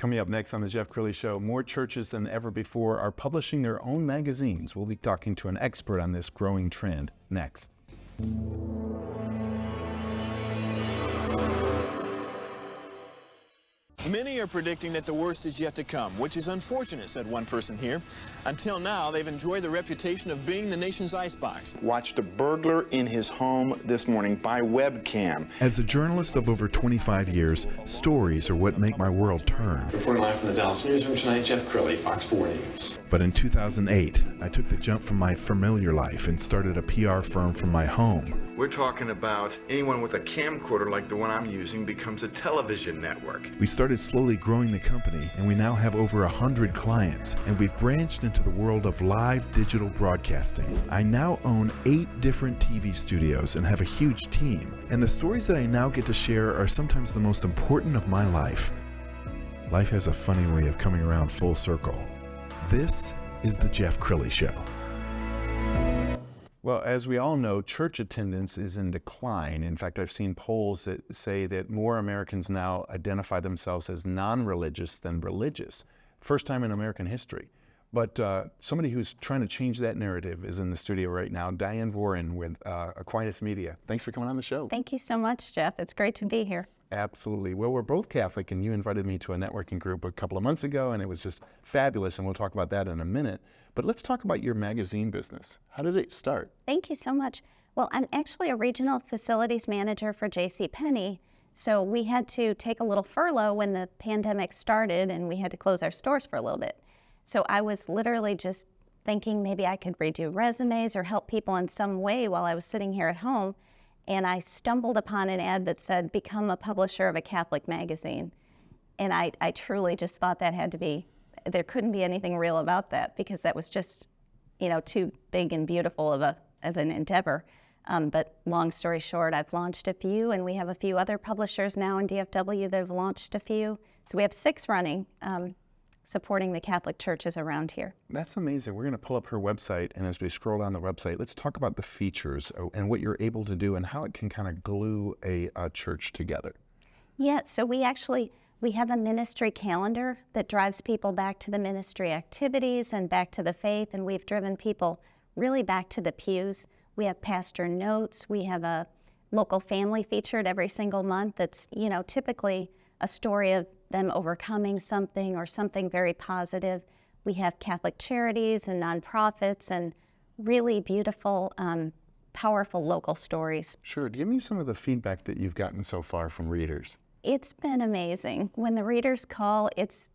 Coming up next on the Jeff Crilley Show, more churches than ever before are publishing their own magazines. We'll be talking to an expert on this growing trend next. Many are predicting that the worst is yet to come, which is unfortunate, said one person here. Until now, they've enjoyed the reputation of being the nation's icebox. Watched a burglar in his home this morning by webcam. As a journalist of over 25 years, stories are what make my world turn. Reporting live from the Dallas newsroom tonight, Jeff Crilley, Fox 4 News. But in 2008, I took the jump from my familiar life and started a PR firm from my home. We're talking about anyone with a camcorder like the one I'm using becomes a television network. We started slowly growing the company, and we now have over 100 clients, and we've branched into the world of live digital broadcasting. I now own 8 different TV studios and have a huge team, and the stories that I now get to share are sometimes the most important of my life. Life has a funny way of coming around full circle. This is the Jeff Crilley Show. Well, as we all know, church attendance is in decline. In fact, I've seen polls that say that more Americans now identify themselves as non-religious than religious. First time in American history. But somebody who's trying to change that narrative is in the studio right now, Diane Voirin with Aquinas Media. Thanks for coming on the show. Thank you so much, Jeff. It's great to be here. Absolutely. Well, we're both Catholic, and you invited me to a networking group a couple of months ago, and it was just fabulous, and we'll talk about that in a minute. But let's talk about your magazine business. How did it start? Thank you so much. Well, I'm actually a regional facilities manager for JCPenney, so we had to take a little furlough when the pandemic started, and we had to close our stores for a little bit. So I was literally just thinking maybe I could redo resumes or help people in some way while I was sitting here at home. And I stumbled upon an ad that said, become a publisher of a Catholic magazine. And I truly just thought that had to be, there couldn't be anything real about that, because that was just, too big and beautiful of an endeavor. But long story short, I've launched a few, and we have a few other publishers now in DFW that have launched a few. So we have 6 running, supporting the Catholic churches around here. That's amazing. We're going to pull up her website, and as we scroll down the website, let's talk about the features and what you're able to do and how it can kind of glue a church together. Yeah, so we have a ministry calendar that drives people back to the ministry activities and back to the faith, and we've driven people really back to the pews. We have pastor notes. We have a local family featured every single month that's, typically a story of them overcoming something or something very positive. We have Catholic charities and nonprofits and really beautiful, powerful local stories. Sure. Give me some of the feedback that you've gotten so far from readers. It's been amazing. When the readers call, it's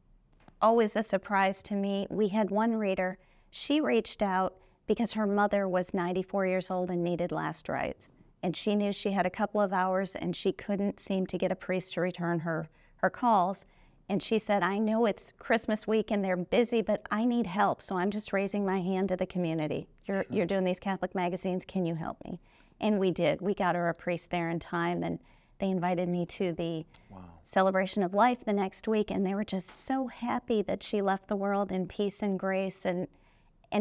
always a surprise to me. We had one reader, she reached out because her mother was 94 years old and needed last rites. And she knew she had a couple of hours and she couldn't seem to get a priest to return her calls. And she said, I know it's Christmas week and they're busy, but I need help. So I'm just raising my hand to the community. You're doing these Catholic magazines. Can you help me? And we did. We got her a priest there in time, and they invited me to the celebration of life the next week. And they were just so happy that she left the world in peace and grace. And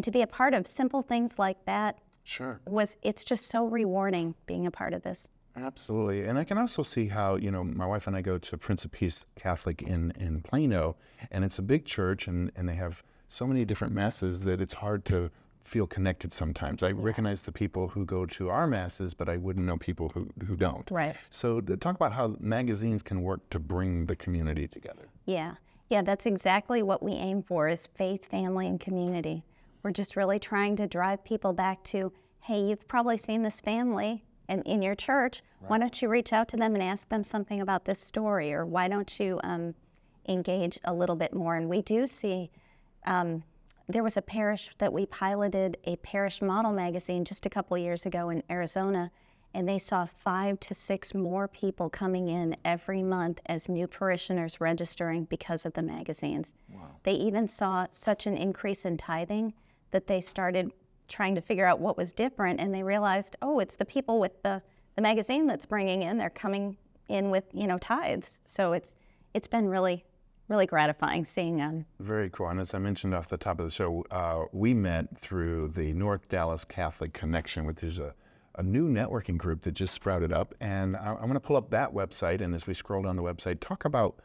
to be a part of simple things like that, it's just so rewarding being a part of this. Absolutely. And I can also see how, my wife and I go to Prince of Peace Catholic in Plano, and it's a big church, and they have so many different masses that it's hard to feel connected sometimes. I recognize the people who go to our masses, but I wouldn't know people who don't. Right. So talk about how magazines can work to bring the community together. Yeah, that's exactly what we aim for, is faith, family, and community. We're just really trying to drive people back to, hey, you've probably seen this family and in your church, why don't you reach out to them and ask them something about this story, or why don't you engage a little bit more? And we do see, there was a parish that we piloted a parish model magazine just a couple of years ago in Arizona, and they saw 5 to 6 more people coming in every month as new parishioners registering because of the magazines. Wow. They even saw such an increase in tithing that they started trying to figure out what was different, and they realized, it's the people with the magazine that's bringing in. They're coming in with tithes. So it's been really, really gratifying seeing. Very cool. And as I mentioned off the top of the show, we met through the North Dallas Catholic Connection, which is a new networking group that just sprouted up. And I'm going to pull up that website, and as we scroll down the website, talk about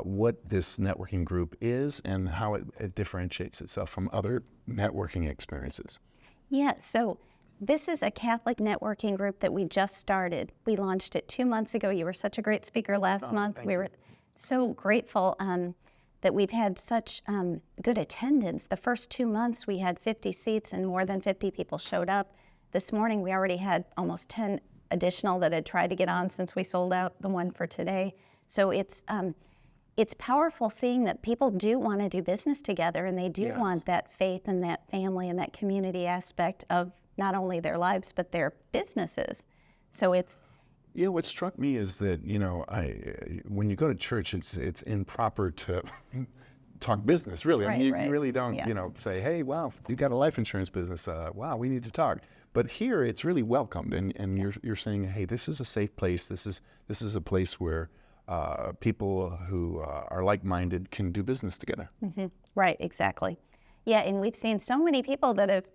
what this networking group is and how it differentiates itself from other networking experiences. Yeah, so this is a Catholic networking group that we just started. We launched it 2 months ago. You were such a great speaker last month. We were so grateful that we've had such good attendance. The first 2 months we had 50 seats and more than 50 people showed up. This morning we already had almost 10 additional that had tried to get on since we sold out the one for today. So it's powerful seeing that people do want to do business together, and they do want that faith and that family and that community aspect of not only their lives, but their businesses. So it's... Yeah, what struck me is that, when you go to church, it's improper to talk business, really. I mean, you really don't, say, hey, wow, you got a life insurance business. Wow, we need to talk. But here, it's really welcomed, and you're saying, hey, this is a safe place. This is a place where people who are like-minded can do business together. Mm-hmm. Right, exactly. Yeah, and we've seen so many people that have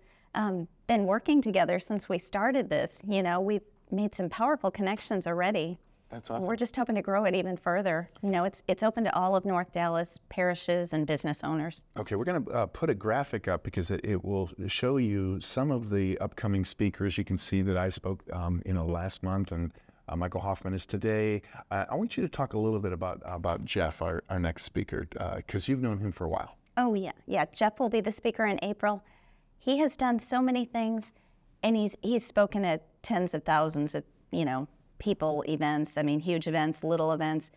been working together since we started this. We've made some powerful connections already. That's awesome. We're just hoping to grow it even further. It's open to all of North Dallas parishes and business owners. Okay, we're going to put a graphic up because it will show you some of the upcoming speakers. You can see that I spoke, last month, and Michael Hoffman is today. I want you to talk a little bit about Jeff, our next speaker, because you've known him for a while. Oh, yeah. Jeff will be the speaker in April. He has done so many things, and he's spoken at tens of thousands of, people, events, huge events, little events.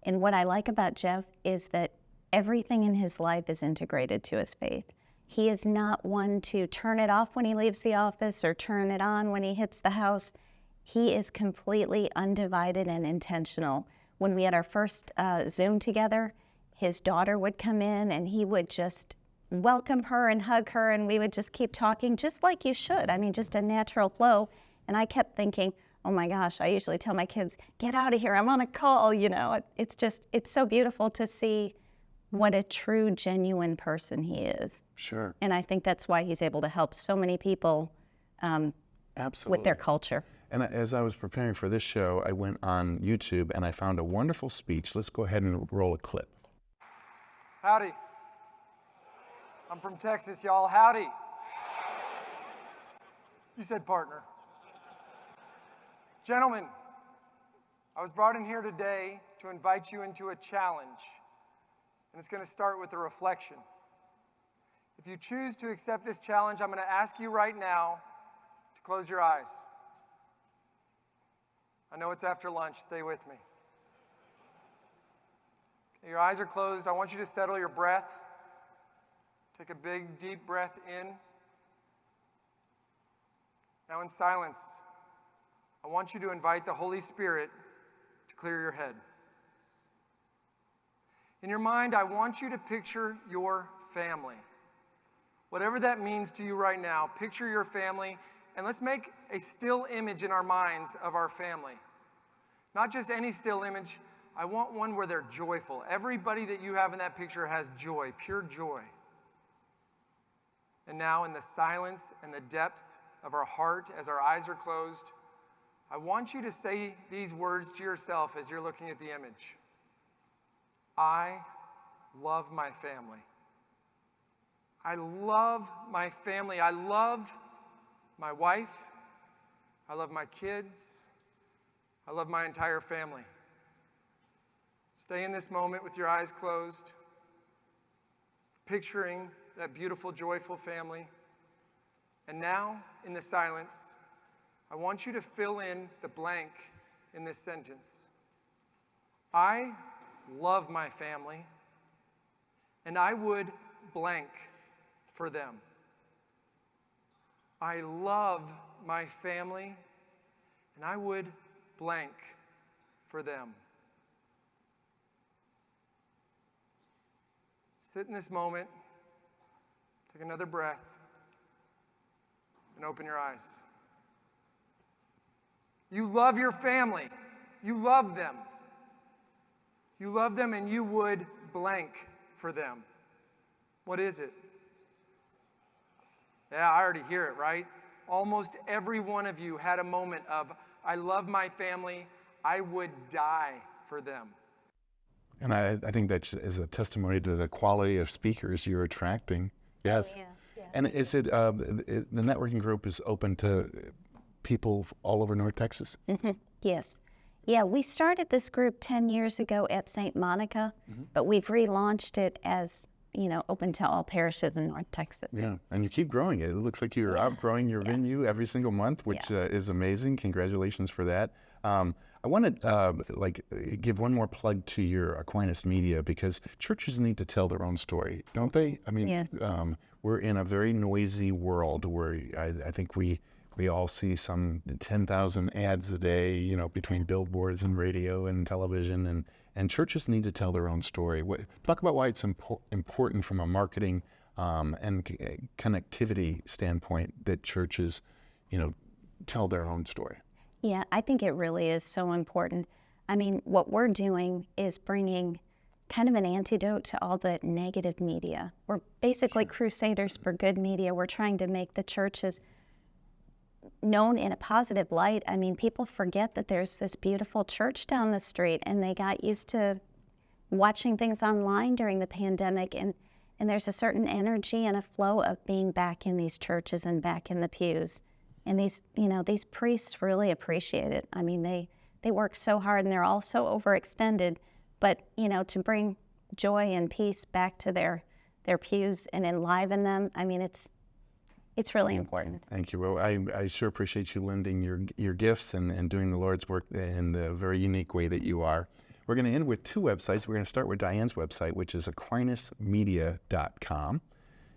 And what I like about Jeff is that everything in his life is integrated to his faith. He is not one to turn it off when he leaves the office or turn it on when he hits the house. He is completely undivided and intentional. When we had our first Zoom together, his daughter would come in and he would just welcome her and hug her, and we would just keep talking just like you should. Just a natural flow. And I kept thinking, oh my gosh, I usually tell my kids, get out of here, I'm on a call, It's so beautiful to see what a true, genuine person he is. Sure. And I think that's why he's able to help so many people Absolutely. with their culture. And as I was preparing for this show, I went on YouTube and I found a wonderful speech. Let's go ahead and roll a clip. Howdy. I'm from Texas, y'all. Howdy. You said partner. Gentlemen, I was brought in here today to invite you into a challenge, and it's going to start with a reflection. If you choose to accept this challenge, I'm going to ask you right now to close your eyes. I know it's after lunch. Stay with me. Okay, your eyes are closed. I want you to settle your breath. Take a big, deep breath in. Now in silence, I want you to invite the Holy Spirit to clear your head. In your mind, I want you to picture your family. Whatever that means to you right now, picture your family, and let's make a still image in our minds of our family. Not just any still image. I want one where they're joyful. Everybody that you have in that picture has joy, pure joy. And now, in the silence and the depths of our heart, as our eyes are closed, I want you to say these words to yourself as you're looking at the image. I love my family. I love my family. I love my wife. I love my kids. I love my entire family. Stay in this moment with your eyes closed, picturing that beautiful, joyful family. And now, in the silence, I want you to fill in the blank in this sentence. I love my family, and I would blank for them. I love my family, and I would blank for them. Sit in this moment, take another breath, and open your eyes. You love your family. You love them. You love them and you would blank for them. What is it? Yeah, I already hear it, right? Almost every one of you had a moment of, I love my family, I would die for them. And I think that is a testimony to the quality of speakers you're attracting. Yes. Oh, yeah. And is it, the networking group is open to people all over North Texas? Yes. Yeah, we started this group 10 years ago at St. Monica, but we've relaunched it as, open to all parishes in North Texas. Yeah, and you keep growing it. It looks like you're outgrowing your venue every single month, which is amazing. Congratulations for that. I want to give one more plug to your Aquinas Media, because churches need to tell their own story, don't they? I mean, Yes. We're in a very noisy world where I think we all see some 10,000 ads a day, between billboards and radio and television, and churches need to tell their own story. Talk about why it's important from a marketing and connectivity standpoint that churches, tell their own story. Yeah, I think it really is so important. I mean, what we're doing is bringing kind of an antidote to all the negative media. We're basically crusaders for good media. We're trying to make the churches known in a positive light. I mean, people forget that there's this beautiful church down the street, and they got used to watching things online during the pandemic, and there's a certain energy and a flow of being back in these churches and back in the pews. And these priests really appreciate it. I mean, they work so hard, and they're all so overextended, but to bring joy and peace back to their pews and enliven them, I mean, it's really important. Thank you. Well, I sure appreciate you lending your gifts and doing the Lord's work in the very unique way that you are. We're going to end with two websites. We're going to start with Diane's website, which is aquinasmedia.com.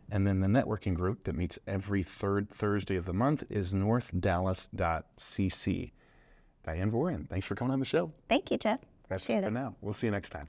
And then the networking group that meets every third Thursday of the month is northdallas.cc. Diane Voirin, thanks for coming on the show. Thank you, Jeff. That's Appreciate it for it. now. We'll see you next time.